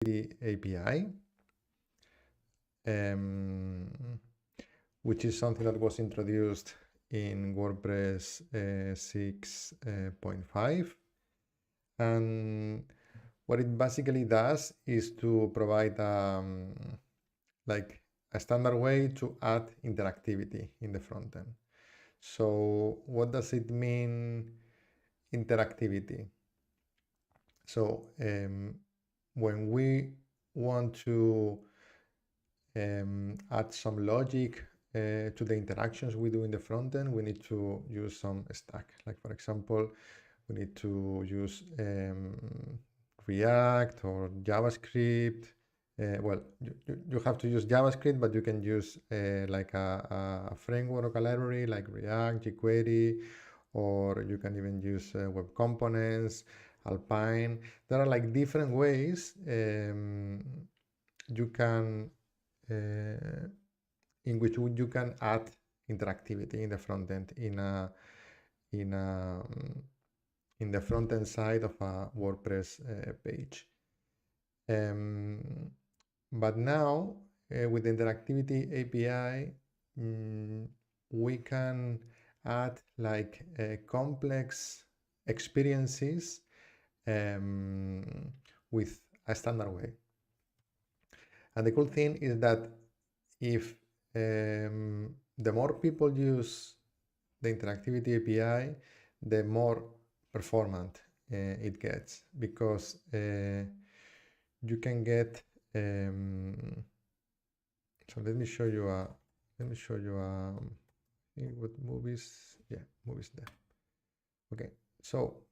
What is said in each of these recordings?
API, which is something that was introduced in WordPress 6.5. And what it basically does is to provide like a standard way to add interactivity in the front end. So what does it mean, interactivity? So when we want to add some logic to the interactions we do in the front end, we need to use some stack. Like for example, we need to use React or JavaScript. Well, you have to use JavaScript, but you can use like a framework or a library like React, jQuery, or you can even use web components, Alpine. There are like different ways you can in which you can add interactivity in the front end in the front end side of a WordPress page. But now with the Interactivity API, we can add like complex experiences with a standard way. And the cool thing is that if the more people use the Interactivity API, the more performant it gets, because you can get so let me show you what movies, movies there. Okay, so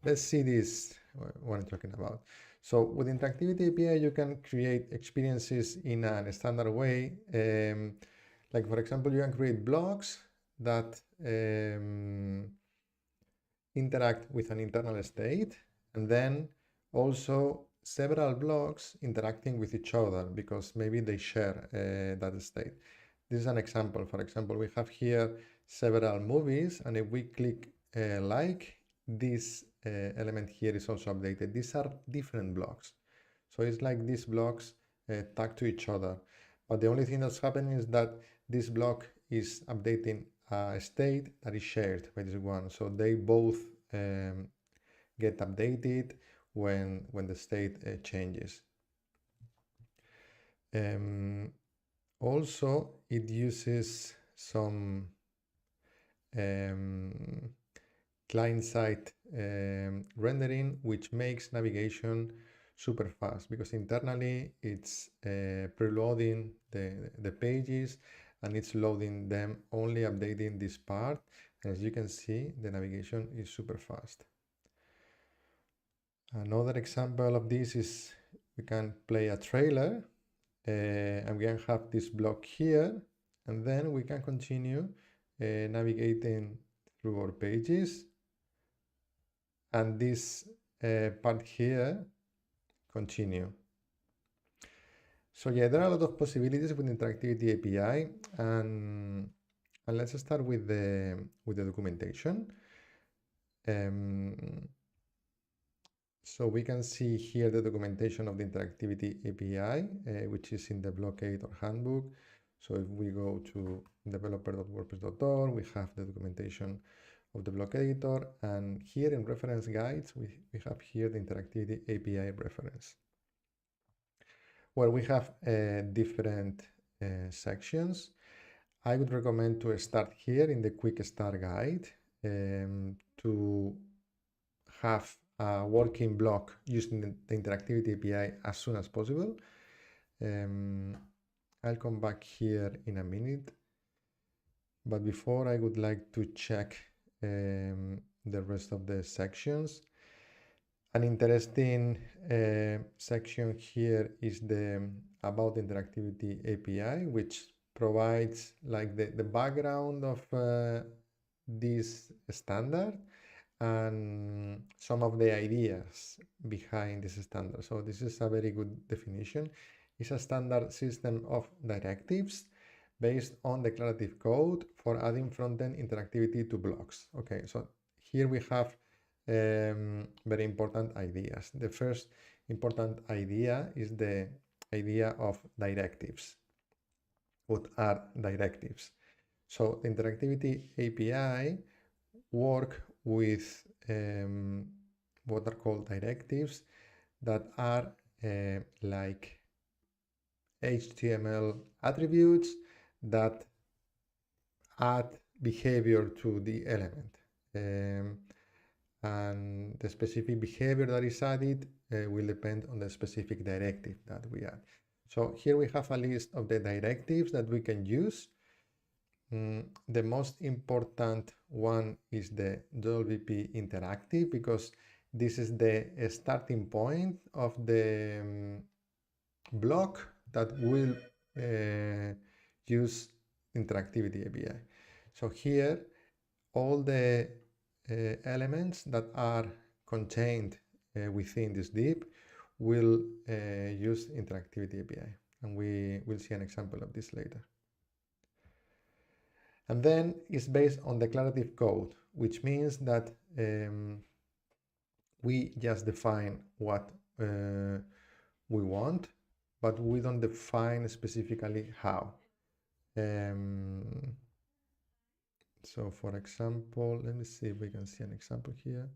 let's see this, what I'm talking about. So with Interactivity API, you can create experiences in a standard way. Like for example, you can create blocks that interact with an internal state, and then also several blocks interacting with each other because maybe they share that state. This is an example. For example, we have here several movies, and if we click like, this element here is also updated. These are different blocks. So it's like these blocks tag to each other. But the only thing that's happening is that this block is updating a state that is shared by this one. So they both get updated when the state changes. Also, it uses some client-side rendering, which makes navigation super fast, because internally it's preloading the pages and it's loading them, only updating this part. As you can see, the navigation is super fast. Another example of this is we can play a trailer and we can have this block here, and then we can continue navigating through our pages, and this part here continue. So yeah, there are a lot of possibilities with Interactivity API, and let's start with the documentation. So we can see here the documentation of the Interactivity API, which is in the block editor handbook. So if we go to developer.wordpress.org, we have the documentation of the block editor, and here in reference guides, we have here the Interactivity API reference, where we have different sections. I would recommend to start here in the quick start guide to have a working block using the Interactivity API as soon as possible. I'll come back here in a minute, but before, I would like to check the rest of the sections. An interesting section here is the about Interactivity API, which provides like the background of this standard and some of the ideas behind this standard. So this is a very good definition. It's a standard system of directives based on declarative code for adding front-end interactivity to blocks. Okay, so here we have very important ideas. The first important idea is the idea of directives. What are directives? So the Interactivity API work with what are called directives that are like HTML attributes that add behavior to the element. And the specific behavior that is added will depend on the specific directive that we add. So here we have a list of the directives that we can use. The most important one is the WP Interactive, because this is the starting point of the block that will use Interactivity API. So here, all the elements that are contained within this div will use Interactivity API, and we will see an example of this later. And then it's based on declarative code, which means that we just define what we want, but we don't define specifically how. So for example, let me see if we can see an example here.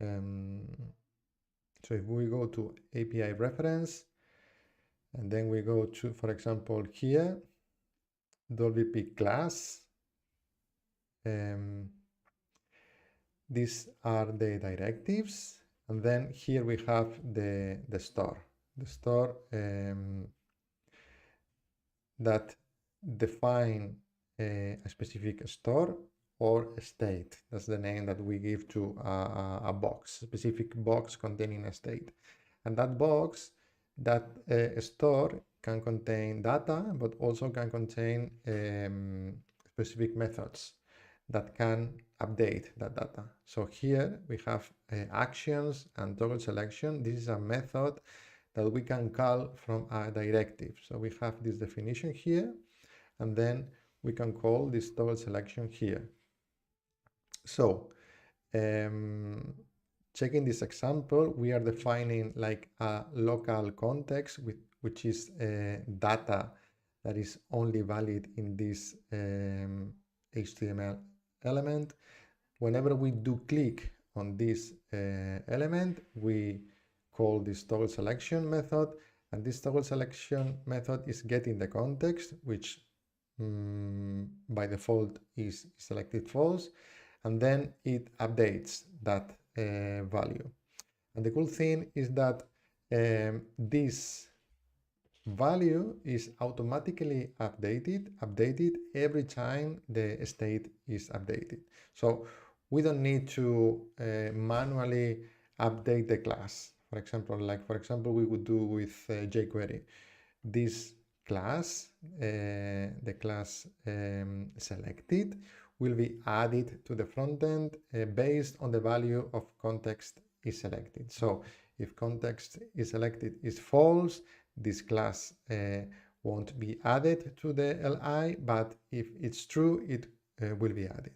So if we go to API reference, and then we go to, for example, here, WP class, these are the directives, and then here we have the store. The store that define a specific store or a state. That's the name that we give to a box, a specific box containing a state. And that box, that store can contain data, but also can contain specific methods that can update that data. So here we have actions and toggle selection. This is a method that we can call from a directive. So we have this definition here, and then we can call this toggle selection here. So checking this example, we are defining like a local context which is data that is only valid in this HTML element. Whenever we do click on this element, we call this toggle selection method, and this toggle selection method is getting the context, which by default is selected false, and then it updates that value. And the cool thing is that this value is automatically updated every time the state is updated. So we don't need to manually update the class. For example, we would do with jQuery. This class, the class selected, will be added to the frontend based on the value of context is selected. So if context is selected is false, this class won't be added to the LI, but if it's true, it will be added.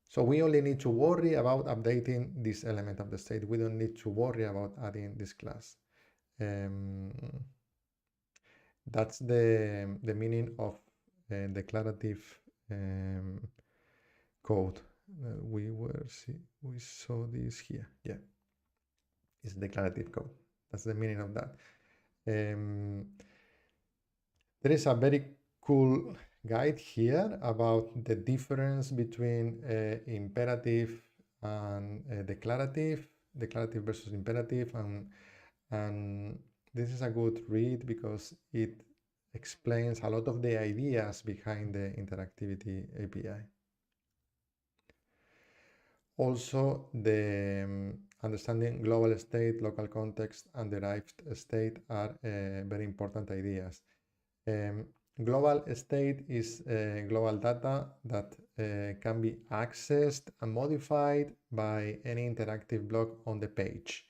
So we only need to worry about updating this element of the state. We don't need to worry about adding this class. That's the meaning of declarative code. We saw this here. Yeah, it's declarative code. That's the meaning of that. There is a very cool guide here about the difference between imperative and declarative versus imperative, and this is a good read because it explains a lot of the ideas behind the Interactivity API. Also, the understanding global state, local context, and derived state are very important ideas. Global state is global data that can be accessed and modified by any interactive block on the page.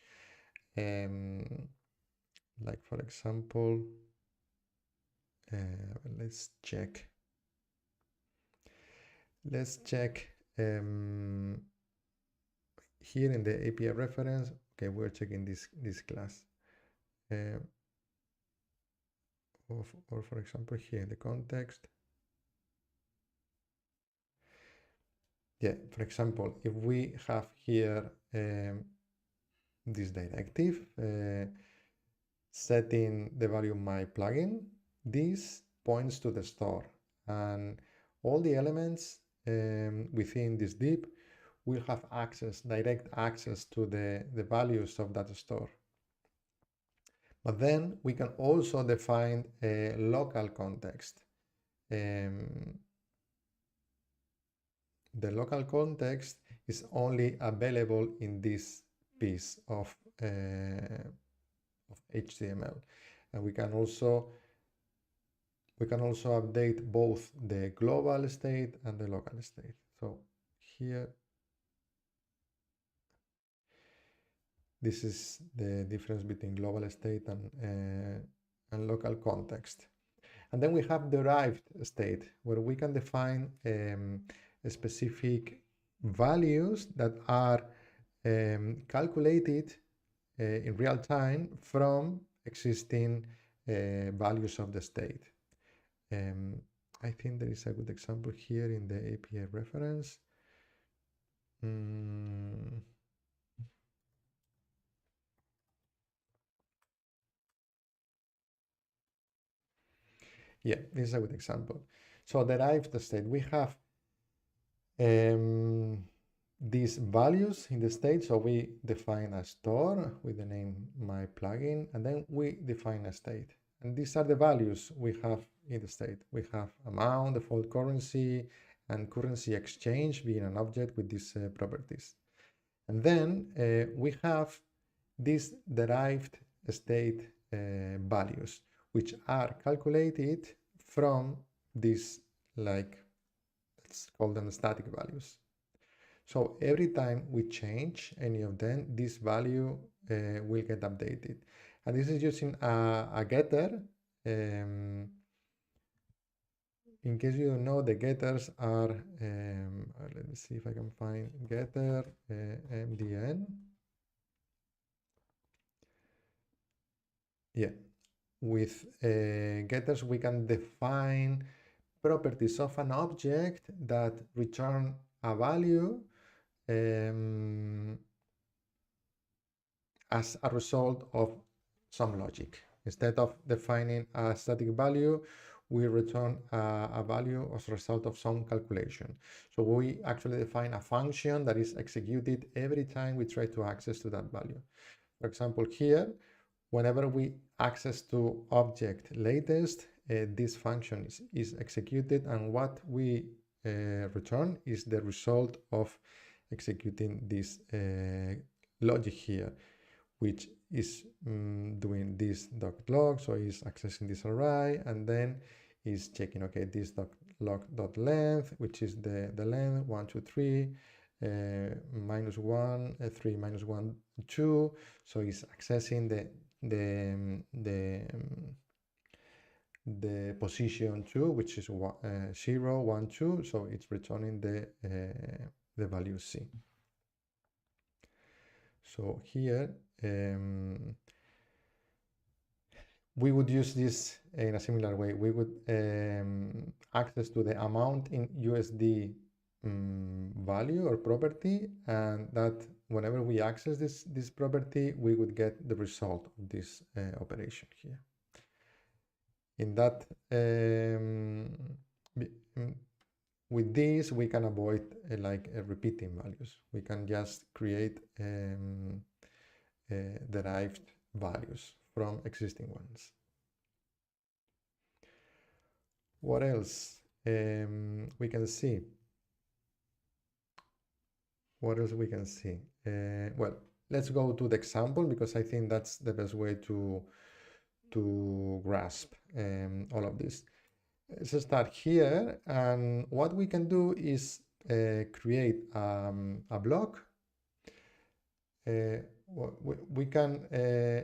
Like for example, let's check here in the API reference. Okay, we're checking this class. Or for example, here in the context. Yeah, for example, if we have here this directive setting the value of my plugin, this points to the store, and all the elements within this div will have direct access to the values of that store. But then we can also define a local context. The local context is only available in this piece of HTML, and we can also update both the global state and the local state. So here, this is the difference between global state and local context. And then we have derived state, where we can define specific values that are calculated in real time from existing values of the state. I think there is a good example here in the API reference. Yeah, this is a good example. So derived state, we have these values in the state. So we define a store with the name my plugin, and then we define a state. And these are the values we have in the state. We have amount, default currency, and currency exchange being an object with these properties. And then we have these derived state values, which are calculated from these, like, let's call them static values. So every time we change any of them, this value will get updated. And this is using a getter. In case you don't know, the getters are, let me see if I can find getter MDN. Yeah, with getters we can define properties of an object that return a value as a result of some logic. Instead of defining a static value, we return a value as a result of some calculation. So we actually define a function that is executed every time we try to access to that value. For example, here, whenever we access to object latest, this function is executed, and what we return is the result of executing this logic here, which is doing this log, so it's accessing this array, and then is checking, okay, this log.length, which is the length 1, 2, 3, minus 1, 3, minus 1, 2. So it's accessing the position 2, which is 0, 1, 2. So it's returning the value C. So here we would use this in a similar way. We would access to the amount in USD value or property, and that whenever we access this property, we would get the result of this operation here. In that, with this, we can avoid repeating values. We can just create derived values from existing ones. What else we can see? What else we can see? Well, let's go to the example, because I think that's the best way to grasp all of this. Let's start here, and what we can do is create a block. We can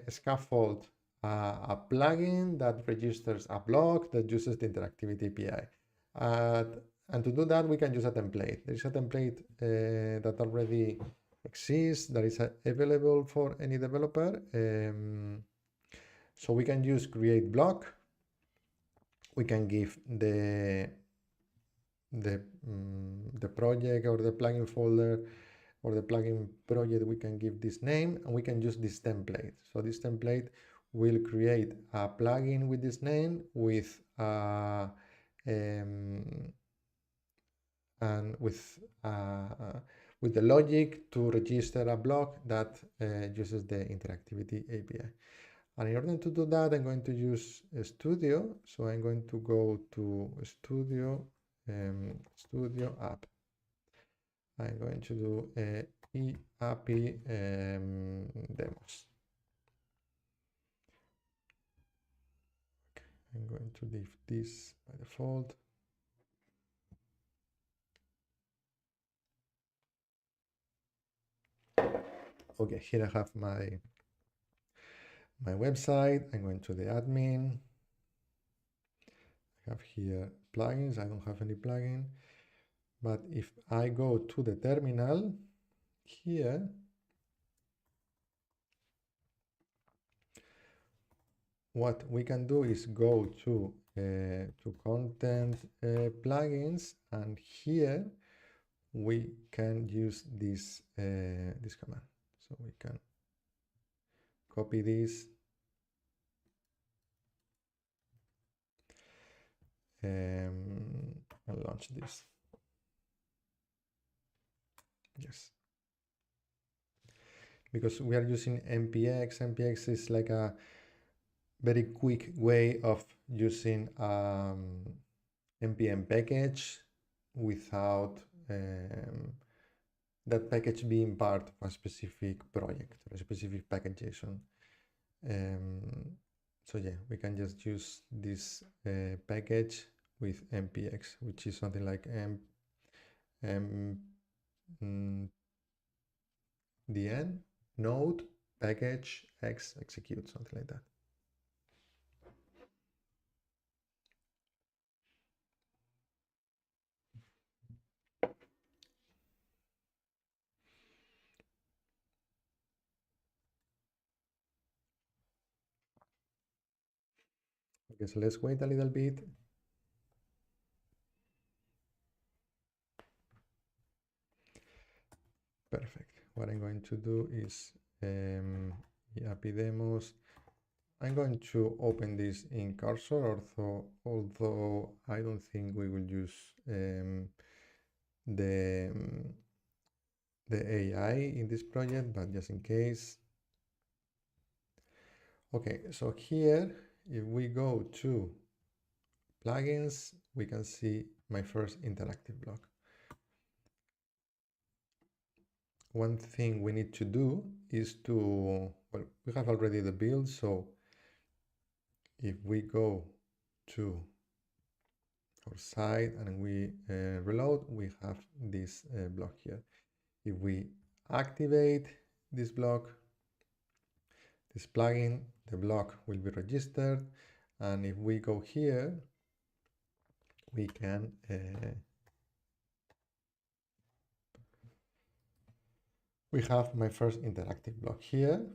scaffold a plugin that registers a block that uses the Interactivity API. And to do that, we can use a template. There's a template that already exists, that is available for any developer. So we can use create block. We can give the project or the plugin folder or the plugin project, we can give this name, and we can use this template. So this template will create a plugin with this name with and with the logic to register a block that uses the Interactivity API. And in order to do that, I'm going to use Studio. So I'm going to go to Studio, Studio App. I'm going to do EAPI demos. Okay, I'm going to leave this by default. Okay, here I have my website. I'm going to the admin. I have here plugins. I don't have any plugin. But if I go to the terminal here, what we can do is go to content plugins, and here we can use this this command. So we can copy this and launch this. Yes, because we are using npx. npx is like a very quick way of using npm package without that package being part of a specific project or a specific package.json. So yeah, we can just use this package with npx, which is something like dn node package x execute, something like that. Okay, so let's wait a little bit. Perfect. What I'm going to do is API demos. I'm going to open this in Cursor, although I don't think we will use the AI in this project, but just in case. Okay, so here, if we go to plugins, we can see my first interactive block. One thing we need to do is to, well, we have already the build, so if we go to our site and we reload, we have this block here. If we activate this block, this plugin, the block will be registered. And if we go here, we can we have my first interactive block here.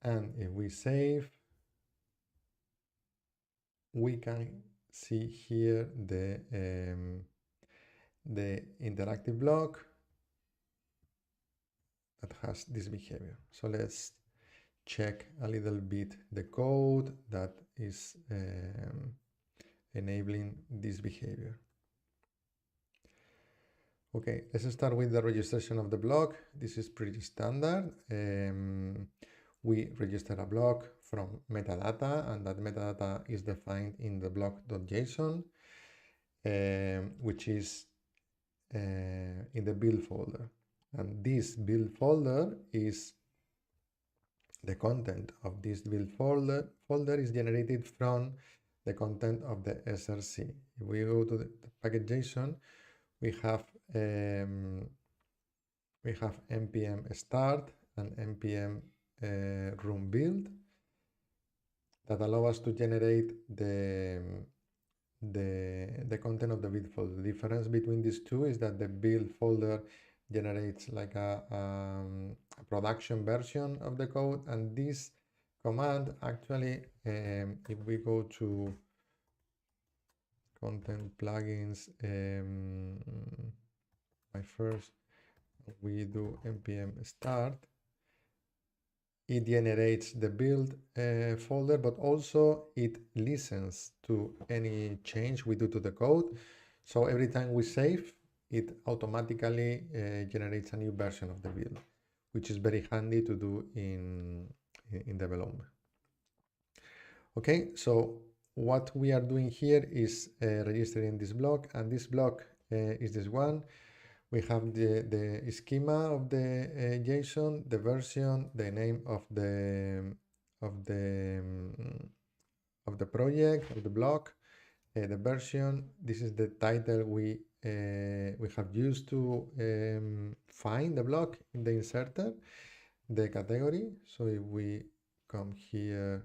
And if we save, we can see here the interactive block that has this behavior. So let's check a little bit the code that is enabling this behavior. Okay, let's start with the registration of the block. This is pretty standard. We register a block from metadata, and that metadata is defined in the block.json, which is in the build folder. And this build folder is the content of this build folder is generated from the content of the SRC. If we go to the package.json, we have npm start and npm room build that allow us to generate the content of the build folder. The difference between these two is that the build folder generates like a production version of the code, and this command actually, if we go to content plugins, my first, we do npm start, it generates the build folder, but also it listens to any change we do to the code. So every time we save, it automatically generates a new version of the build, which is very handy to do in development. Okay, so what we are doing here is registering this block, and this block is this one. We have the schema of the JSON, the version, the name of the project, of the block, the version. This is the title we have used to find the block in the inserter, the category. So if we come here,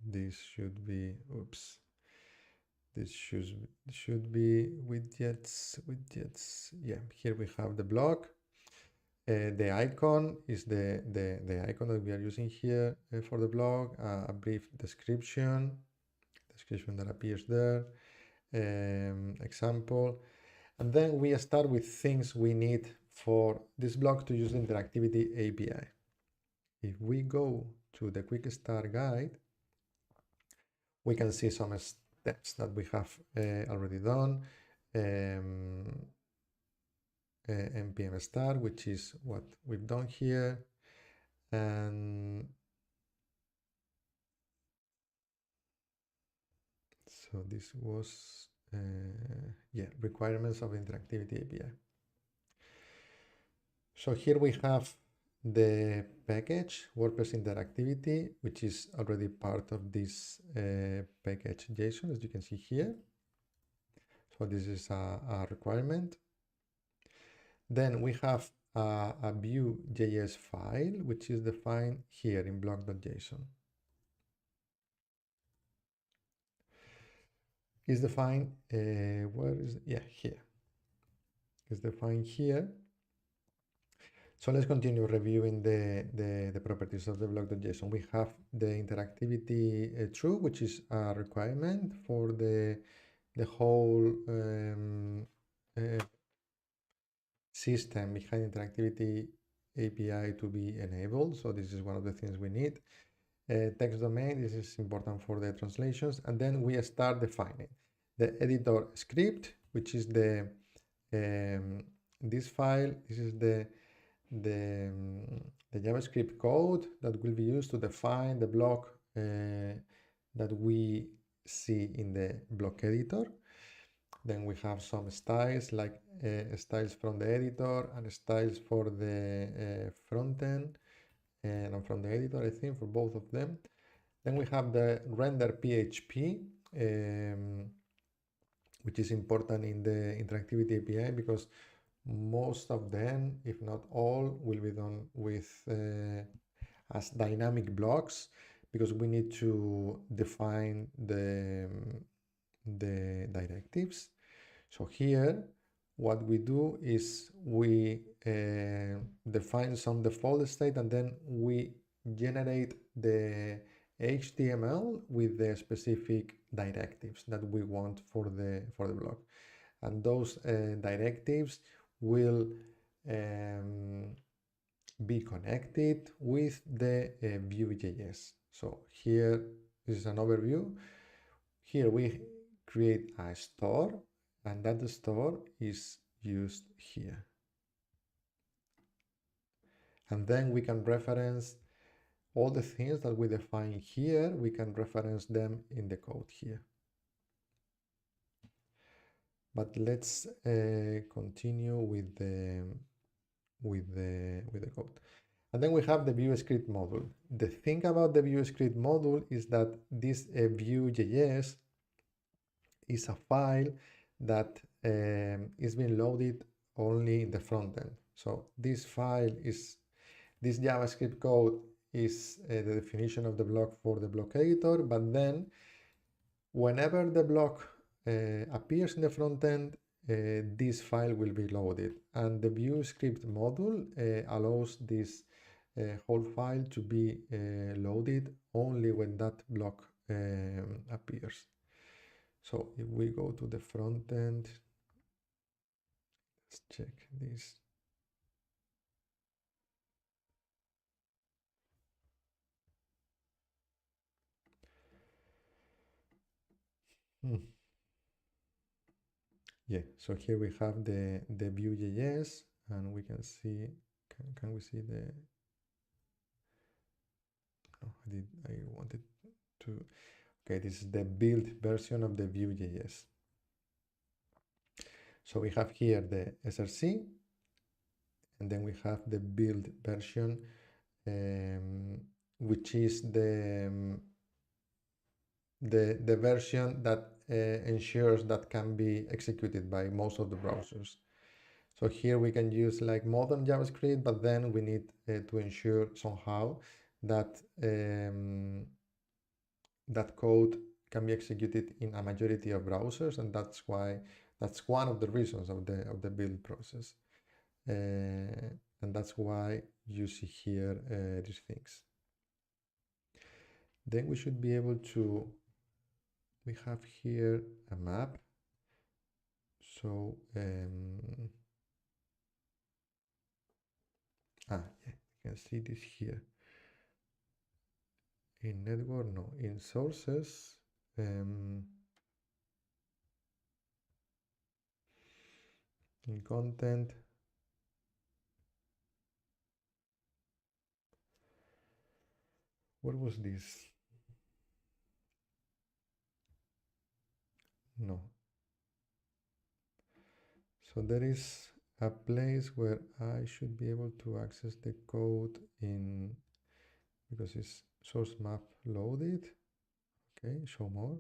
this should be, oops, this should be widgets. Yeah, here we have the block. The icon is the icon that we are using here for the blog, a brief description that appears there, example, and then we start with things we need for this blog to use the Interactivity API. If we go to the quick start guide, we can see some steps that we have already done. npm start, which is what we've done here, and so this was requirements of Interactivity API. So here we have the package WordPress Interactivity, which is already part of this package JSON, as you can see here. So this is a requirement. Then we have a view.js file, which is defined here in block.json. Is defined, where is it? Yeah, here. It's defined here. So let's continue reviewing the properties of the block.json. We have the interactivity true, which is a requirement for the whole system behind Interactivity API to be enabled. So this is one of the things we need. Text domain, this is important for the translations. And then we start defining the editor script, which is the this file. This is the JavaScript code that will be used to define the block that we see in the block editor. Then we have some styles, like styles from the editor and styles for the front end and from the editor, I think, for both of them. Then we have the render.php, which is important in the Interactivity API because most of them, if not all, will be done with as dynamic blocks, because we need to define the directives. So here, what we do is we define some default state, and then we generate the HTML with the specific directives that we want for the block. And those directives will be connected with the view.js. So here, this is an overview. Here we create a store, and that store is used here. And then we can reference all the things that we define here. We can reference them in the code here. But let's continue with the code. And then we have the view.script module. The thing about the view.script module is that this view.js is a file that is being loaded only in the front end. So this file is, this JavaScript code is the definition of the block for the block editor, but then whenever the block appears in the front end, this file will be loaded, and the view script module allows this whole file to be loaded only when that block appears. So if we go to the front end, let's check this. Yeah, so here we have the view.js, and we can see, can we see the, oh, I wanted to, okay, this is the build version of the view.js. So we have here the SRC, and then we have the build version, which is the version that ensures that can be executed by most of the browsers. So here we can use like modern JavaScript, but then we need to ensure somehow that that code can be executed in a majority of browsers, and that's one of the reasons of the build process, and that's why you see here these things. Then we should be able to, we have here a map. So yeah, you can see this here in network, no, in sources. In content, what was this? No. So there is a place where I should be able to access the code in, because it's source map loaded. Okay, show more.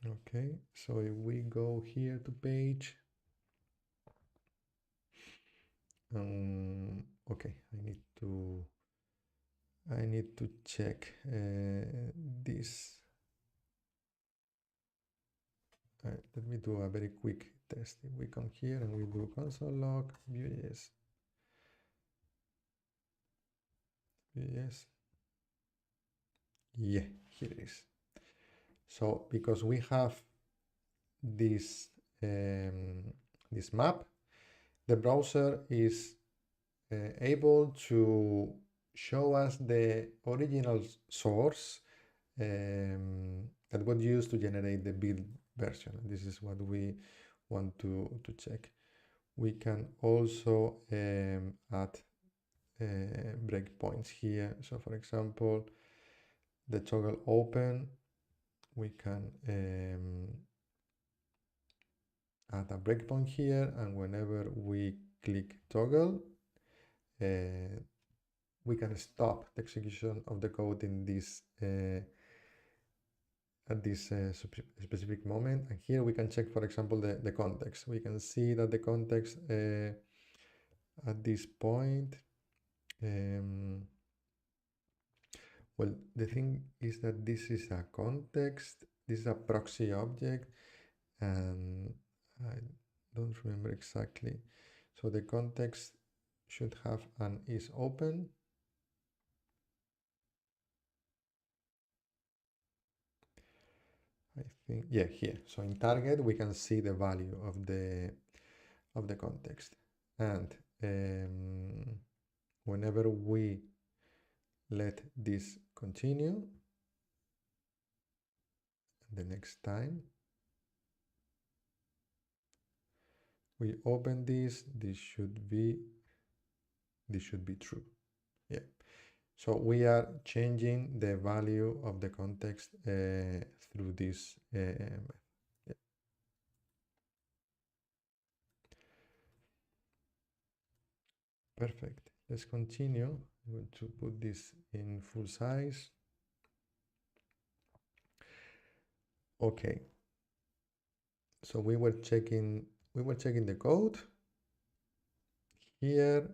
Okay, so if we go here to page, okay, I need to check this. Let me do a very quick test. If we come here and we do console log view.js, view.js, yeah, here it is. So because we have this this map, the browser is able to show us the original source that was used to generate the build version. This is what we want to check. We can also add breakpoints here. So for example, the toggle open, we can add a breakpoint here, and whenever we click toggle, we can stop the execution of the code in this at this specific moment. And here we can check, for example, the context. We can see that the context at this point, well, the thing is that this is a context, this is a proxy object, and I don't remember exactly. So the context should have an is open. I think, yeah, here. So in target, we can see the value of the context. And whenever we let this continue, the next time we open this, this should be true. Yeah. So we are changing the value of the context through this method. Yeah. Perfect. Let's continue. I'm going to put this in full size. Okay. So we were checking the code here.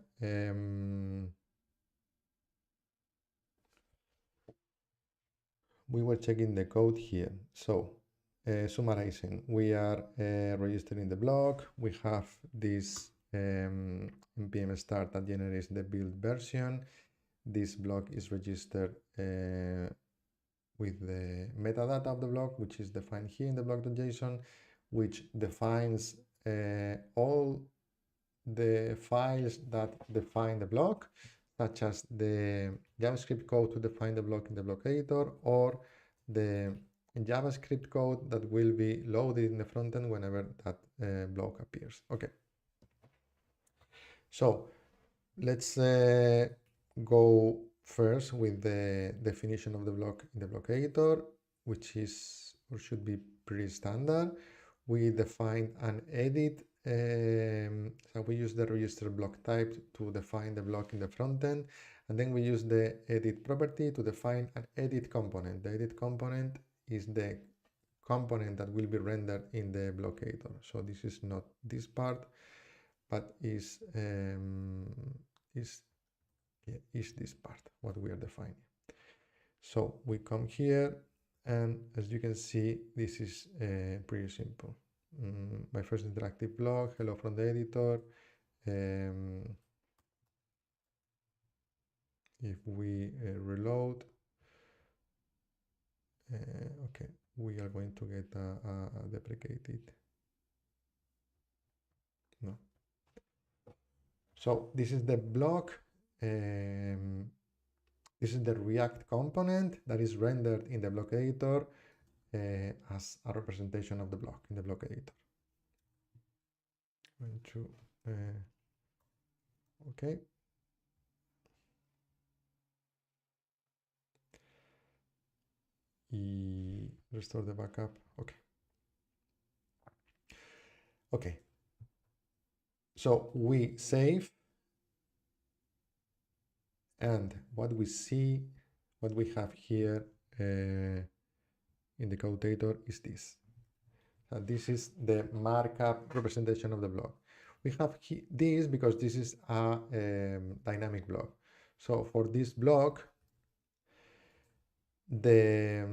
we were checking the code here. So summarizing, we are registering the block. We have this npm start that generates the build version. This block is registered with the metadata of the block, which is defined here in the block.json, which defines all the files that define the block, such as the JavaScript code to define the block in the block editor, or the JavaScript code that will be loaded in the frontend whenever that block appears. Okay. So let's go first with the definition of the block in the block editor, which is or should be pretty standard. We define an edit. So we use the register block type to define the block in the front end, and then we use the edit property to define an edit component. The edit component is the component that will be rendered in the block editor. So this is not this part, but is this part what we are defining. So we come here, and as you can see, this is pretty simple. My first interactive block, hello from the editor. If we reload, okay, we are going to get a deprecated. No. So this is the block. This is the React component that is rendered in the block editor as a representation of the block in the block editor. Going to, okay. Restore the backup. Okay. Okay. So we save, and what we see, what we have here in the code editor is this. This is the markup representation of the block. We have this because this is a dynamic block. So for this block, the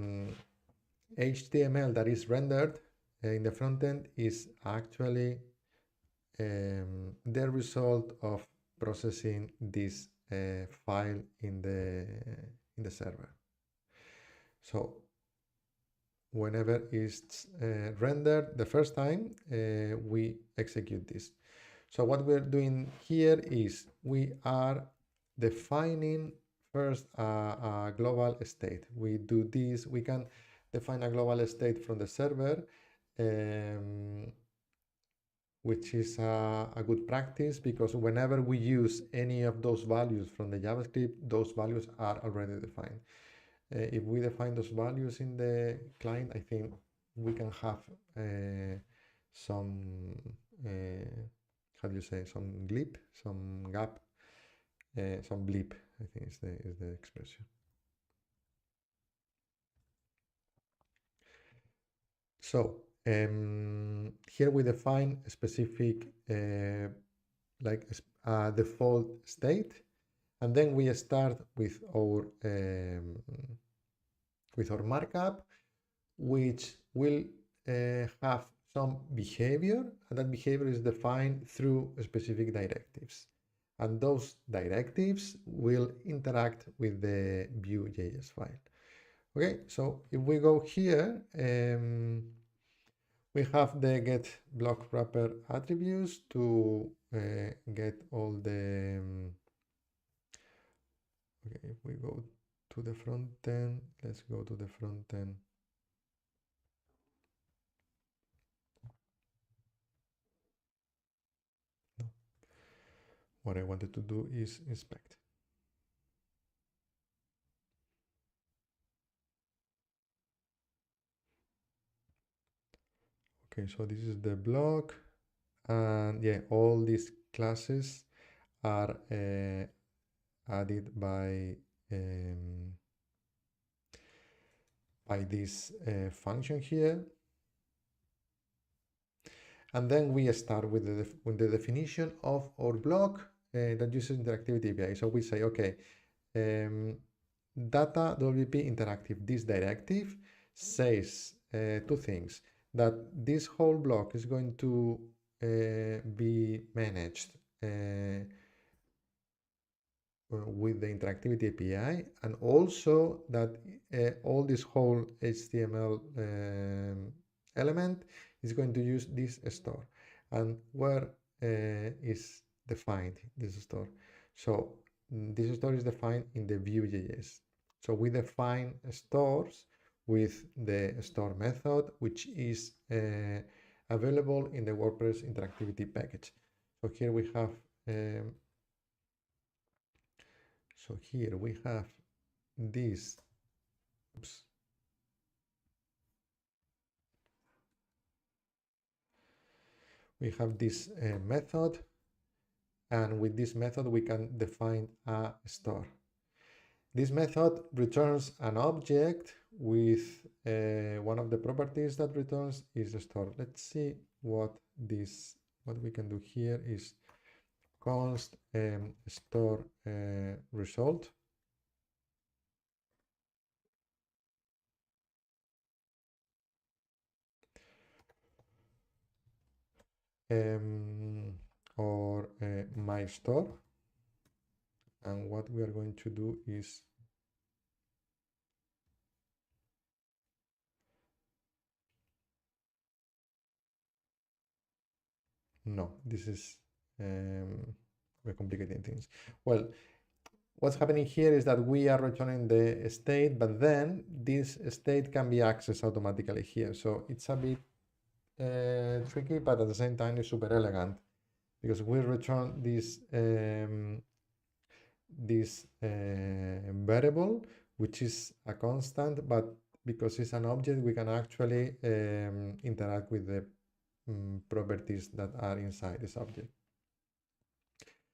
HTML that is rendered in the front end is actually the result of processing this file in the server. So whenever it's rendered the first time, we execute this. So what we're doing here is we are defining first a global state. We do this, we can define a global state from the server, which is a good practice, because whenever we use any of those values from the JavaScript, those values are already defined. If we define those values in the client, I think we can have some, how do you say, some glip, some gap, some blip, I think is the expression. So here we define a specific like a default state, and then we start with our markup, which will have some behavior, and that behavior is defined through specific directives, and those directives will interact with the view.js file. Okay, so if we go here, we have the get block wrapper attributes to get all the okay, if we go to the front end, let's go to the front end. No. What I wanted to do is inspect. Okay, so this is the block, and yeah, all these classes are added by this function here. And then we start with the definition of our block that uses Interactivity API. So we say, okay, data.wp interactive, this directive says two things: that this whole block is going to be managed with the Interactivity API, and also that all this whole HTML element is going to use this store. And where is defined this store? So this store is defined in the view.js. So we define stores with the store method, which is available in the WordPress Interactivity package. So here we have this, oops. We have this method, and with this method we can define a store. This method returns an object with one of the properties that returns is the store. Let's see what we can do here is const store result. Or my store, and what we are going to do is no, this is we're complicating things. Well, what's happening here is that we are returning the state, but then this state can be accessed automatically here. So it's a bit tricky, but at the same time it's super elegant, because we return this variable, which is a constant, but because it's an object, we can actually interact with the properties that are inside this object.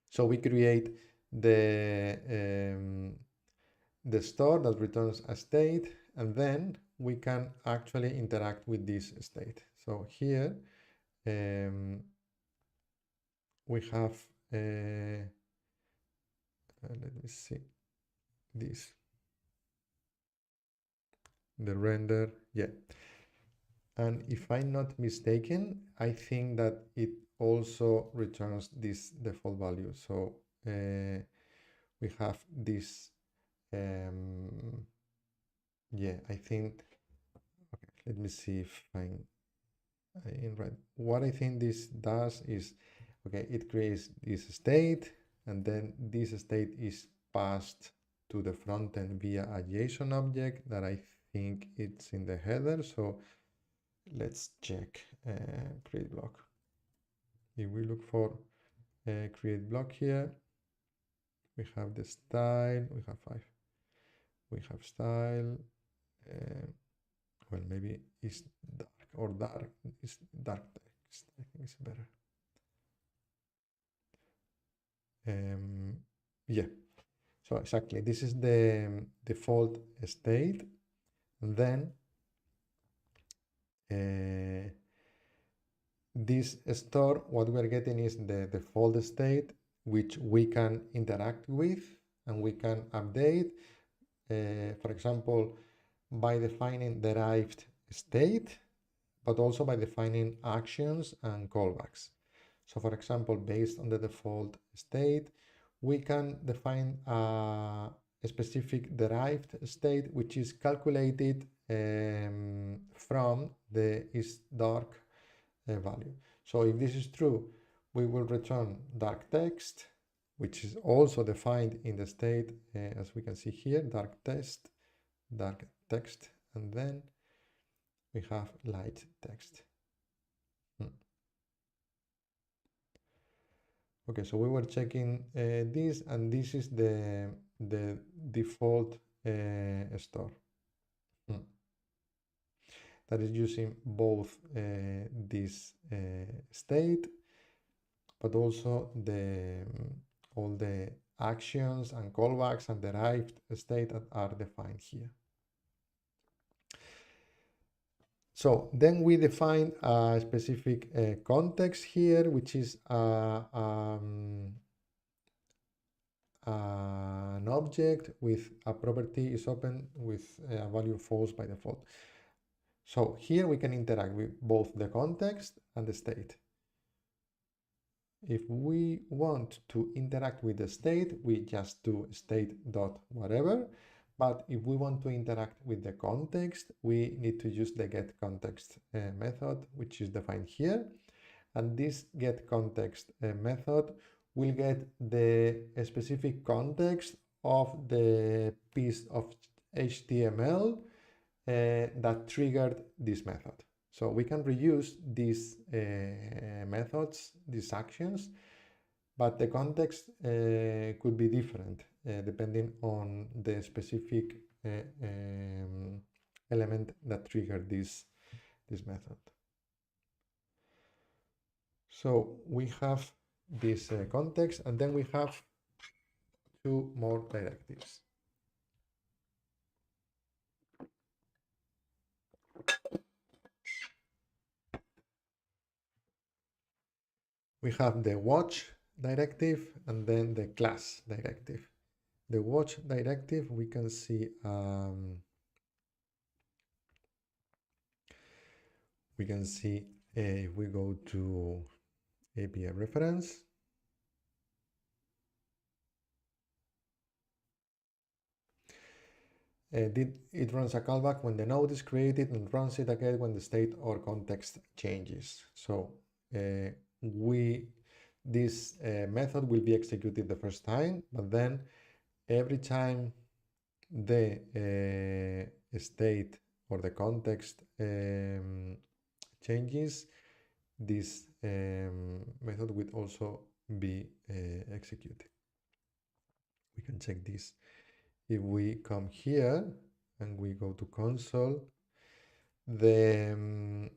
So we create the store that returns a state, and then we can actually interact with this state. So here we have let me see this, the render, yeah. And if I'm not mistaken, I think that it also returns this default value. So we have this, yeah, I think, okay, let me see if I'm in right. What I think this does is, okay, it creates this state, and then this state is passed to the frontend via a JSON object that I think it's in the header. So let's check create block. If we look for create block here, we have the style, we have 5. We have style, well, maybe it's dark, or dark, it's dark text, I think it's better. Yeah, so exactly, this is the default state, and then this store, what we're getting is the default state, which we can interact with and we can update, for example, by defining derived state, but also by defining actions and callbacks. So for example, based on the default state, we can define a specific derived state, which is calculated from the isDark value. So if this is true, we will return dark text, which is also defined in the state, as we can see here, dark text, and then we have light text. Okay, so we were checking this, and this is the default store that is using both this state, but also all the actions and callbacks and derived state that are defined here. So then we define a specific context here, which is an object with a property is open with a value false by default. So here we can interact with both the context and the state. If we want to interact with the state, we just do state dot whatever. But if we want to interact with the context, we need to use the getContext method, which is defined here. And this getContext method will get the specific context of the piece of HTML that triggered this method. So we can reuse these methods, these actions, but the context could be different depending on the specific element that triggered this method. So we have this context, and then we have two more directives. We have the watch directive and then the class directive. The watch directive, we can see if we go to API reference, it runs a callback when the node is created and runs it again when the state or context changes. So this method will be executed the first time, but then every time the state or the context changes, this method will also be executed. We can check this. If we come here and we go to console, the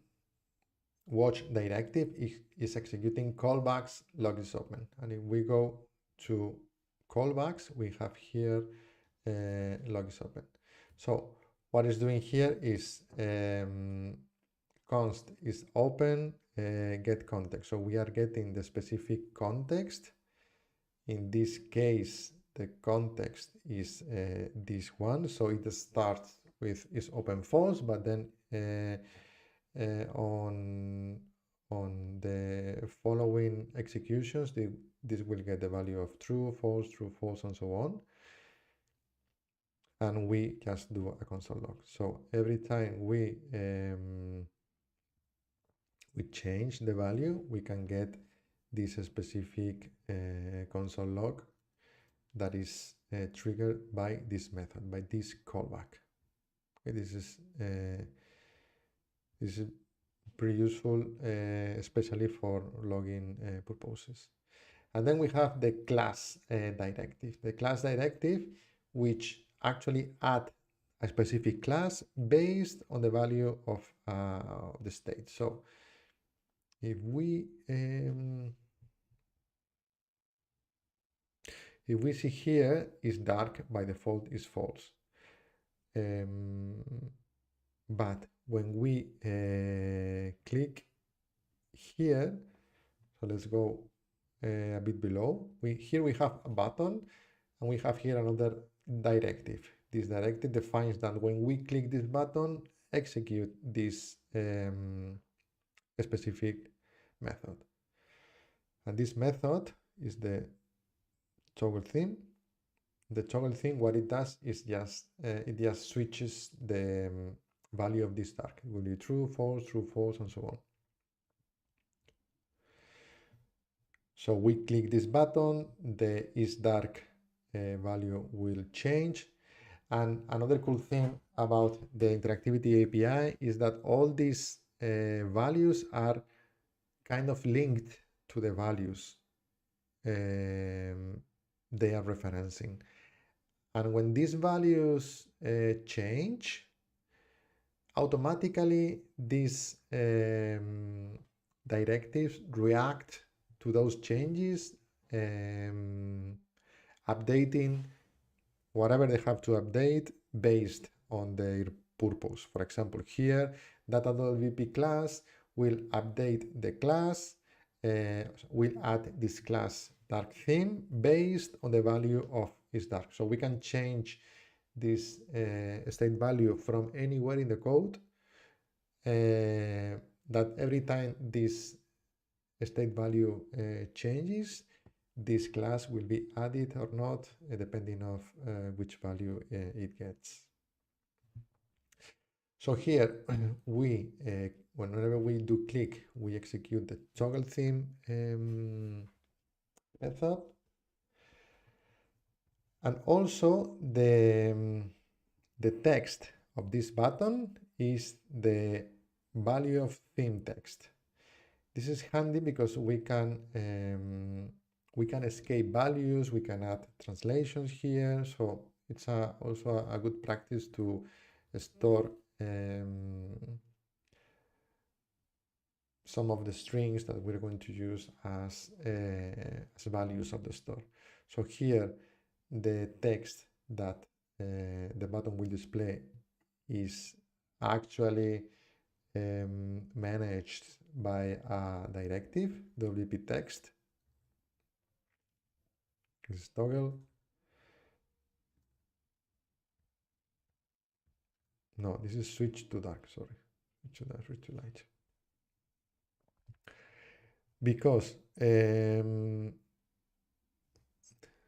watch directive is executing callbacks, log is open. And if we go to callbacks, we have here log is open. So what it's doing here is const is open, get context. So we are getting the specific context. In this case, the context is this one. So it starts with is open false, but then on the following executions, this will get the value of true, false, and so on. And we just do a console log. So every time we change the value, we can get this specific console log that is triggered by this method, by this callback. Okay, this is pretty useful, especially for logging purposes. And then we have the class directive. The class directive, which actually add a specific class based on the value of the state. So if we see here is dark, by default is false. But when we click here, so let's go a bit below, here we have a button, and we have here another directive. This directive defines that when we click this button, execute this specific method. And this method is the toggle theme. The toggle theme, what it does is it just switches the value of this dark. It will be true, false, and so on. So we click this button, the isDark value will change. And another cool thing about the Interactivity API is that all these values are kind of linked to the values they are referencing. And when these values change, automatically these directives react to those changes, updating whatever they have to update based on their purpose. For example, here, data.vp class will update the class, will add this class dark theme based on the value of is dark. So we can change this state value from anywhere in the code, that every time this state value changes, this class will be added or not, depending of which value it gets. So here we, whenever we do click, we execute the toggle theme method, and also the text of this button is the value of theme text. This is handy because we can escape values, we can add translations here, so it's also a good practice to store some of the strings that we're going to use as values of the store. So here, the text that the button will display is actually managed by a directive, WP text. This is toggle. No, this is switch to dark, sorry. Switch to dark, switch to light. Because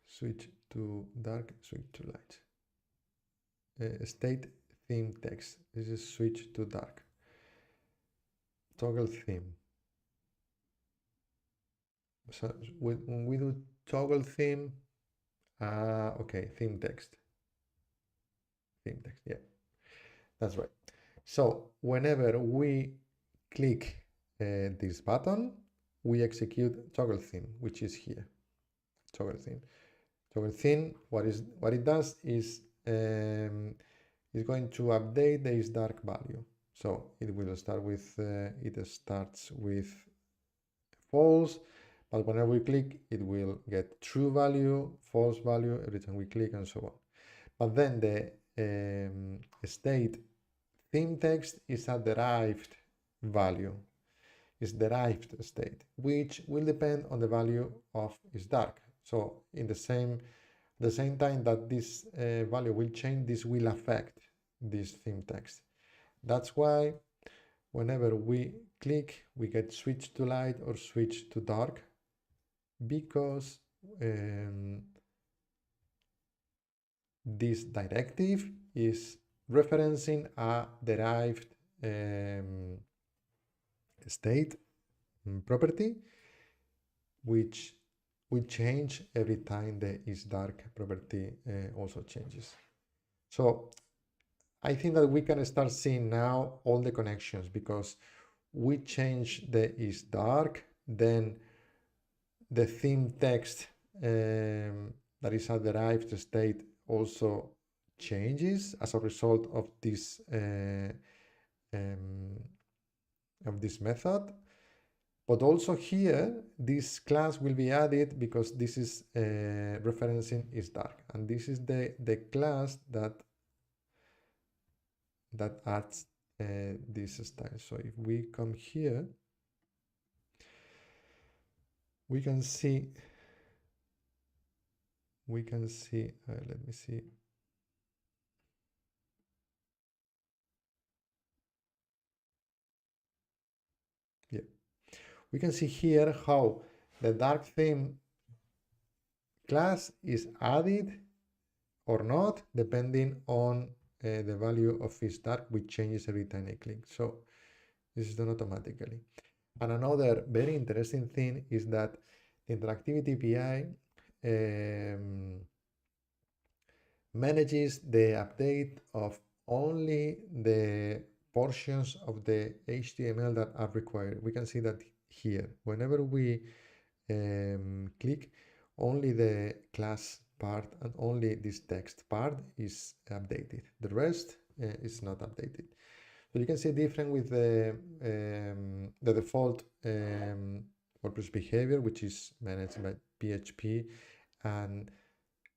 switch to dark, switch to light. State theme text. This is switch to dark. Toggle theme. So when we do toggle theme, okay, theme text. Theme text, yeah, that's right. So whenever we click this button, we execute toggle theme, which is here. Toggle theme. Toggle theme. What it does is it's going to update the isDark value. So it will start with it starts with false, but whenever we click, it will get true value, false value every time we click, and so on. But then the state theme text is a derived value. Is derived state, which will depend on the value of isDark. So in the same time that this value will change, this will affect this theme text. That's why whenever we click, we get switch to light or switch to dark, because this directive is referencing a derived state property, which will change every time the isDark property also changes. So I think that we can start seeing now all the connections, because we change the isDark, then the theme text that is a derived state also changes as a result of this method. But also here, this class will be added because this is referencing isDark, and this is the class that adds this style. So if we come here, we can see, let me see. Yeah, we can see here how the dark theme class is added or not, depending on the value of isDark, which changes every time I click. So this is done automatically. And another very interesting thing is that the Interactivity API manages the update of only the portions of the HTML that are required. We can see that here. Whenever we click, only the class part and only this text part is updated. The rest is not updated. So you can see different with the default WordPress behavior, which is managed by PHP, and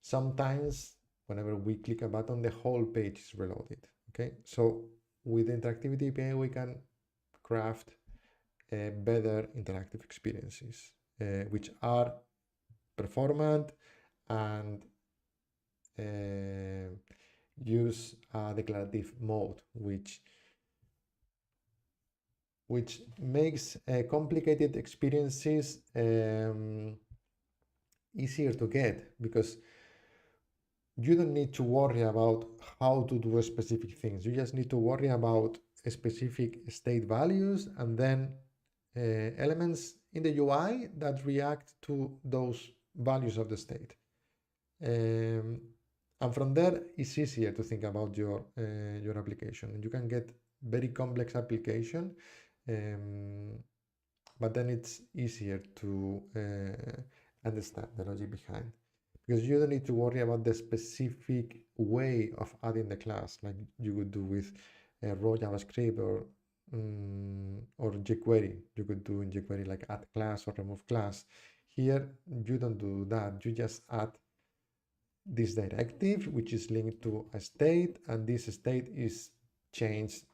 sometimes whenever we click a button, the whole page is reloaded. Okay, so with the Interactivity API, we can craft better interactive experiences, which are performant and use a declarative mode, which makes complicated experiences easier to get, because you don't need to worry about how to do specific things. You just need to worry about specific state values and then elements in the UI that react to those values of the state. And from there, it's easier to think about your application. You can get very complex application, but then it's easier to understand the logic behind, because you don't need to worry about the specific way of adding the class like you would do with raw JavaScript or jQuery. You could do in jQuery like add class or remove class. Here, you don't do that. You just add this directive, which is linked to a state, and this state is changed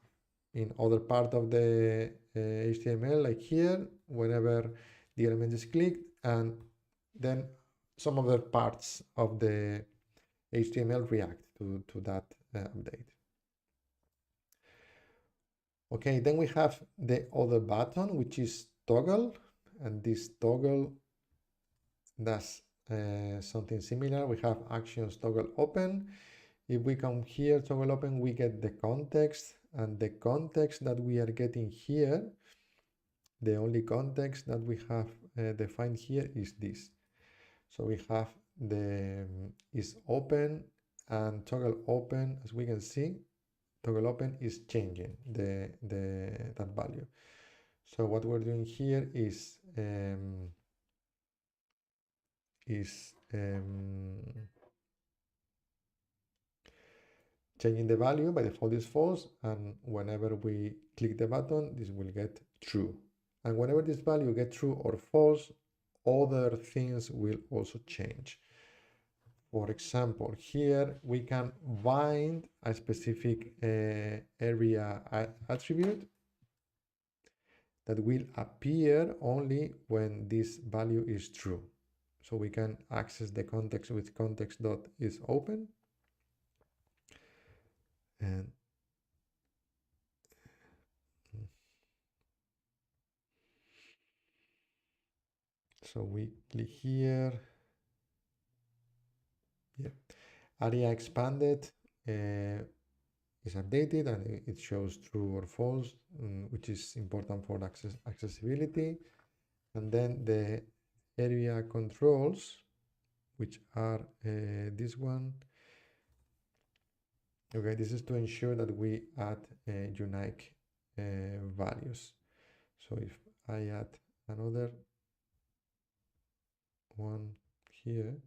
in other part of the HTML, like here, whenever the element is clicked, and then some other parts of the HTML react to that update. Okay, then we have the other button, which is toggle, and this toggle does something similar. We have actions toggle open. If we come here, toggle open, we get the context, and the context that we are getting here, the only context that we have defined here is this. So we have the is open, and toggle open, as we can see, toggle open is changing that value. So what we're doing here is changing the value. By default is false, and whenever we click the button, this will get true. And whenever this value gets true or false, other things will also change. For example, here we can bind a specific area attribute that will appear only when this value is true. So we can access the context with context.isOpen, and so we click here. Yeah, area expanded is updated, and it shows true or false, which is important for accessibility. And then the area controls, which are this one. Okay, this is to ensure that we add unique values. So if I add another one here,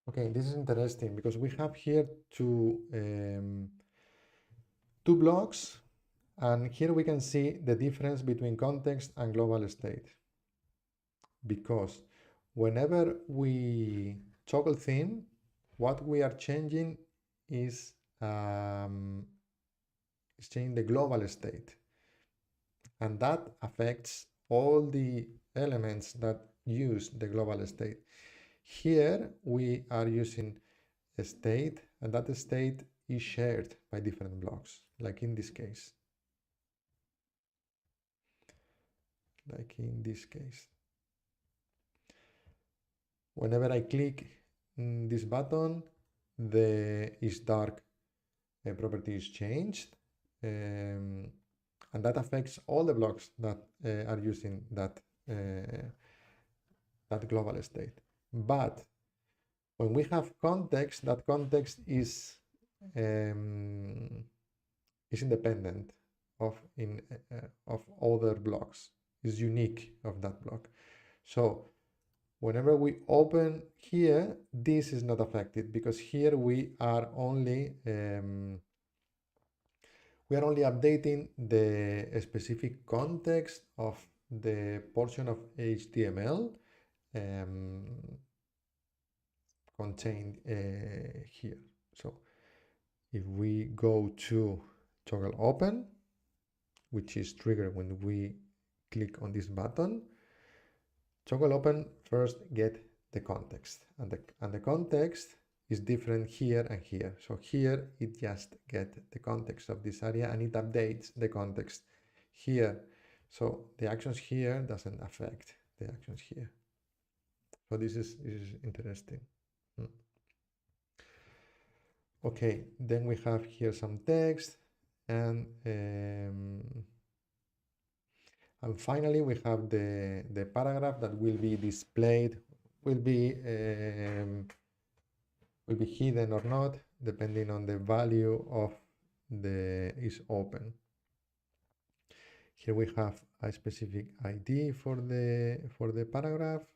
okay, this is interesting because we have here two blocks, and here we can see the difference between context and global state, because whenever we toggle theme, what we are changing is changing the global state, and that affects all the elements that use the global state. Here we are using a state, and that state is shared by different blocks, like in this case. Whenever I click this button, the is dark property is changed, and that affects all the blocks that are using that global state. But when we have context, that context is independent of other blocks, is unique of that block. So whenever we open here, this is not affected, because here we are only updating the specific context of the portion of HTML contained here. So if we go to toggle open, which is triggered when we click on this button, toggle open first get the context, and the context is different here and here. So here it just gets the context of this area and it updates the context here. So the actions here doesn't affect the actions here. So this is interesting. Okay, then we have here some text, and finally we have the paragraph that will be displayed, will be hidden or not, depending on the value of the is open. Here we have a specific ID for the paragraph,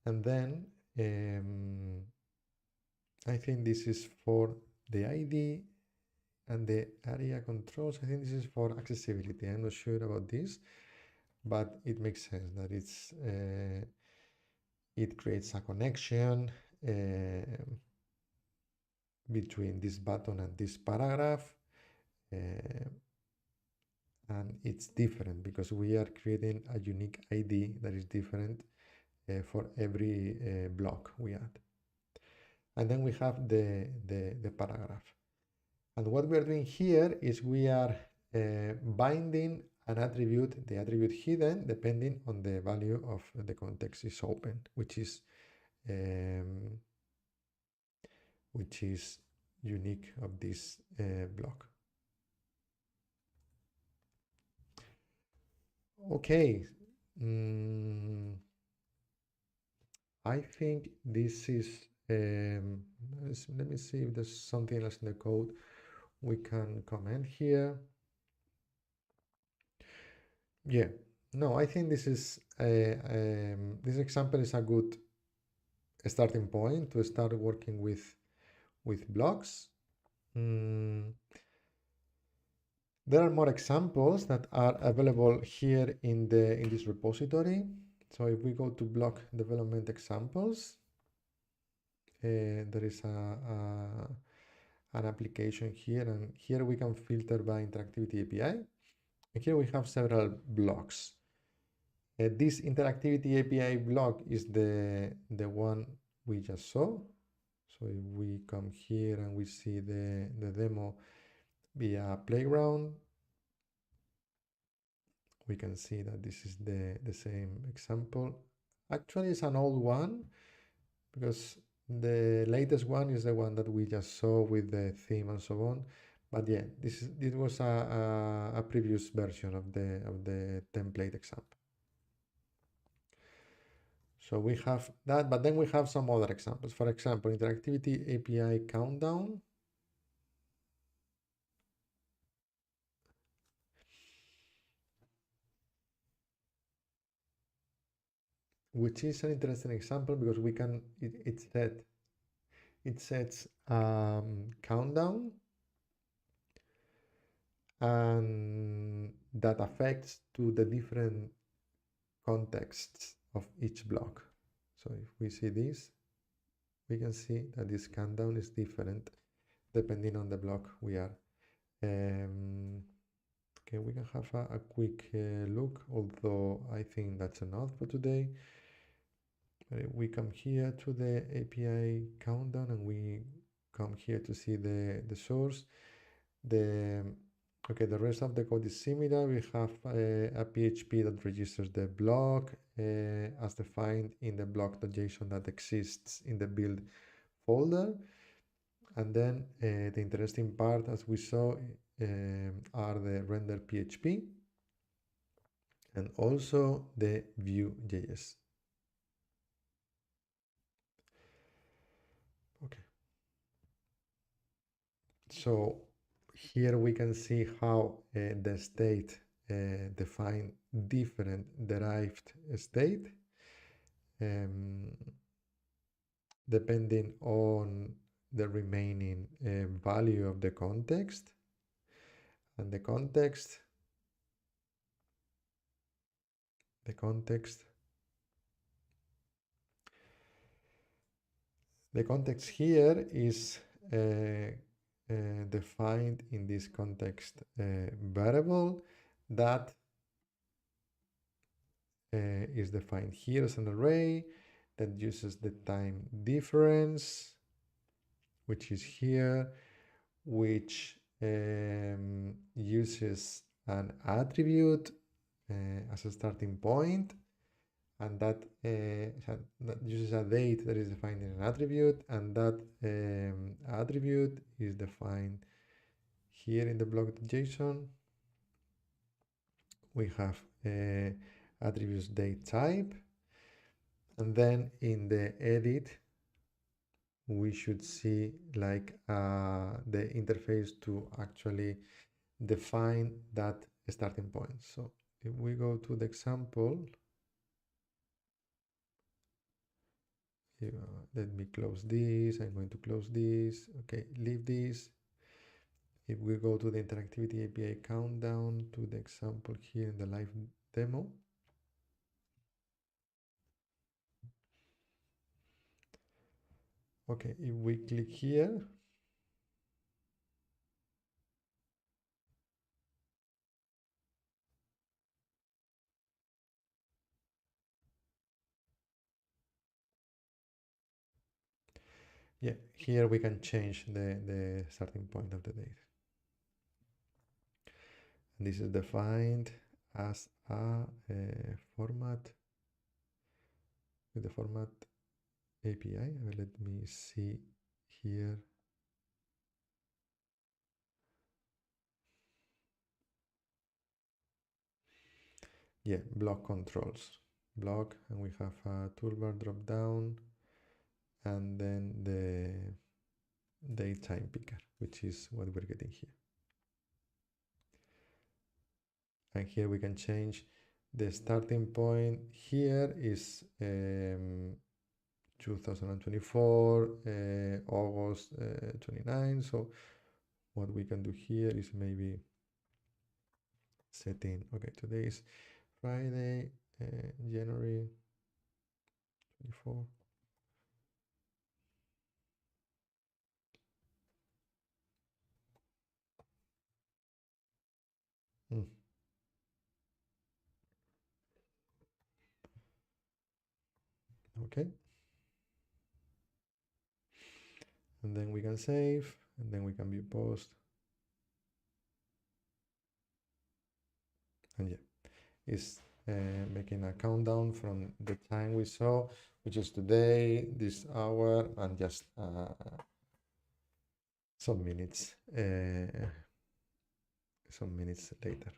and then I think this is for the ID and the area controls. I think this is for accessibility. I'm not sure about this, but it makes sense that it creates a connection between this button and this paragraph, and it's different because we are creating a unique ID that is different for every block we add. And then we have the paragraph. And what we are doing here is we are binding an attribute, the attribute hidden, depending on the value of the context is open, which is unique of this block. Okay. I think this is, let me see if there's something else in the code we can comment here. Yeah, no, I think this is this example is a good starting point to start working with blocks. There are more examples that are available here in this repository. So if we go to block development examples, there is an application here, and here we can filter by Interactivity API. And here we have several blocks. This Interactivity API block is the one we just saw. So if we come here and we see the demo via playground, we can see that this is the same example. Actually, it's an old one because the latest one is the one that we just saw with the theme and so on. But yeah, this was a previous version of the template example. So we have that, but then we have some other examples. For example, Interactivity API countdown. Which is an interesting example because we can, it sets countdown, and that affects to the different contexts of each block. So if we see this, we can see that this countdown is different depending on the block we are. Okay, we can have a quick look, although I think that's enough for today. We come here to the API countdown, and we come here to see the source. The rest of the code is similar. We have a PHP that registers the block as defined in the block.json that exists in the build folder. And then the interesting part, as we saw, are the render.php and also the view.js. Okay. So here we can see how the state define different derived state depending on the remaining value of the context. And the context the context. The context here is defined in this context variable that is defined here as an array that uses the time difference, which is here, which uses an attribute as a starting point, and that uses a date that is defined in an attribute, and that attribute is defined here in the block.json. We have attributes date type, and then in the edit we should see like the interface to actually define that starting point. So if we go to the example, let me close this. I'm going to close this. Okay, leave this. If we go to the Interactivity API countdown to the example here in the live demo, okay, if we click here, yeah, here we can change the starting point of the date. And this is defined as a format with the format API. Let me see here. Yeah, block controls. Block, and we have a toolbar drop down, and then the date time picker, which is what we're getting here. And here we can change the starting point. Here is 2024, August 29. So what we can do here is maybe setting, okay, today is Friday, January 24. Okay. And then we can save, and then we can view post. And yeah, it's making a countdown from the time we saw, which is today, this hour, and just some minutes later.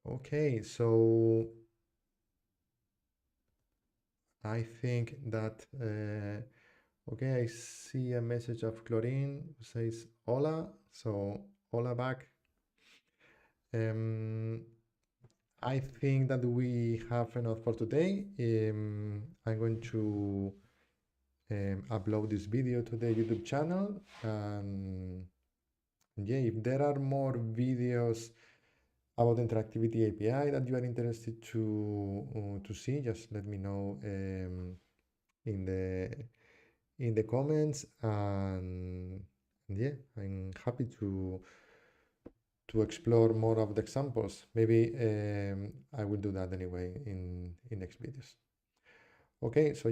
Okay, so I think that okay, I see a message of Chlorine who says hola, so hola back. I think that we have enough for today. I'm going to upload this video to the YouTube channel. Yeah, if there are more videos about Interactivity API that you are interested to see, just let me know in the comments. And yeah, I'm happy to explore more of the examples. Maybe I will do that anyway in next videos. Okay, so